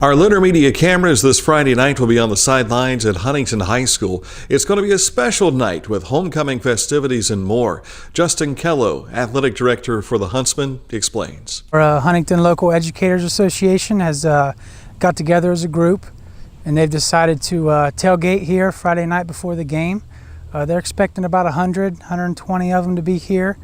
Our Litter Media cameras this Friday night will be on the sidelines at Huntington High School. It's going to be a special night with homecoming festivities and more. Justin Kellough, athletic director for the Huntsmen, explains. Our Huntington Local Educators Association has got together as a group, and they've decided to tailgate here Friday night before the game. They're expecting about 120 of them to be here,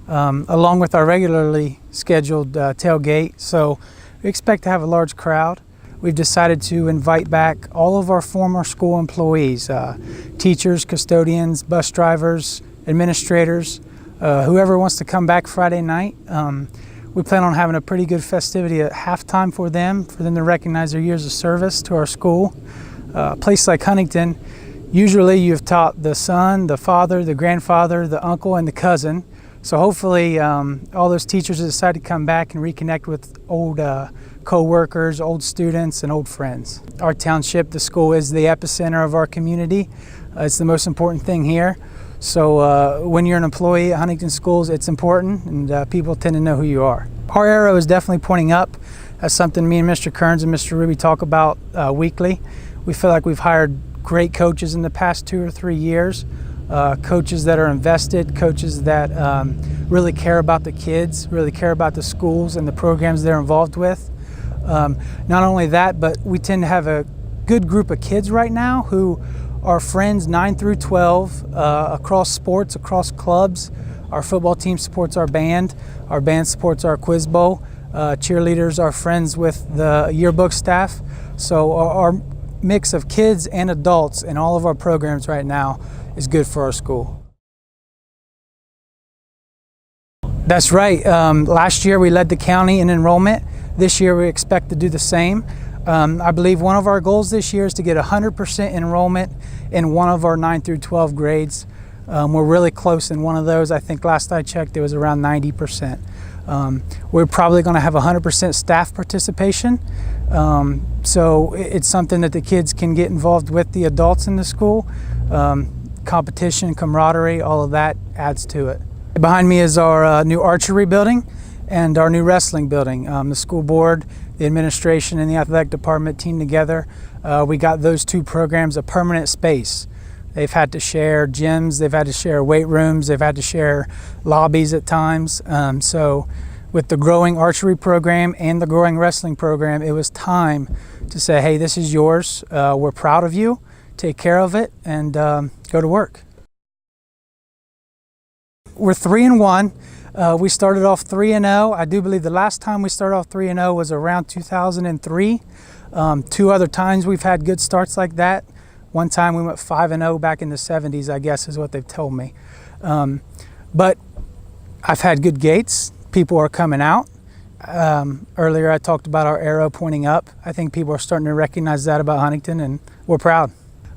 along with our regularly scheduled tailgate. So we expect to have a large crowd. We've decided to invite back all of our former school employees, teachers, custodians, bus drivers, administrators, whoever wants to come back Friday night. We plan on having a pretty good festivity at halftime for them to recognize their years of service to our school. A place like Huntington, usually you've taught the son, the father, the grandfather, the uncle, and the cousin. So hopefully all those teachers decide to come back and reconnect with old co-workers, old students, and old friends. Our township, the school, is the epicenter of our community. It's the most important thing here. So when you're an employee at Huntington Schools, it's important, and people tend to know who you are. Our arrow is definitely pointing up. That's something me and Mr. Kearns and Mr. Ruby talk about weekly. We feel like we've hired great coaches in the past 2 or 3 years. Coaches that are invested, coaches that really care about the kids, really care about the schools and the programs they're involved with. Not only that, but we tend to have a good group of kids right now who are friends 9 through 12 across sports, across clubs. Our football team supports our band supports our quiz bowl. Cheerleaders are friends with the yearbook staff. So our mix of kids and adults in all of our programs right now is good for our school. That's right. Last year we led the county in enrollment. This year we expect to do the same. I believe one of our goals this year is to get 100% enrollment in one of our 9 through 12 grades. We're really close in one of those. I think last I checked it was around 90%. We're probably going to have 100% staff participation. So it's something that the kids can get involved with the adults in the school. Competition, camaraderie, all of that adds to it. Behind me is our new archery building and our new wrestling building. The school board, the administration, and the athletic department teamed together. We got those two programs a permanent space. They've had to share gyms, they've had to share weight rooms, they've had to share lobbies at times. So with the growing archery program and the growing wrestling program, it was time to say, hey, this is yours. We're proud of you. Take care of it and go to work. We're 3-1. We started off 3-0. I do believe the last time we started off 3-0 was around 2003. 2 other times we've had good starts like that. One time we went 5-0 back in the 70s, I guess is what they've told me. But I've had good gates. People are coming out. Earlier I talked about our arrow pointing up. I think people are starting to recognize that about Huntington, and we're proud.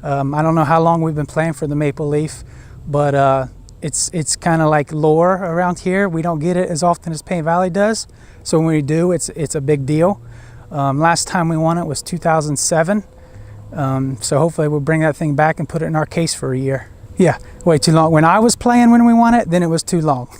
I don't know how long we've been playing for the Maple Leaf, but it's kind of like lore around here. We don't get it as often as Paint Valley does, so when we do, it's a big deal. Last time we won it was 2007, so hopefully we'll bring that thing back and put it in our case for a year. Yeah, way too long. When I was playing when we won it, then it was too long.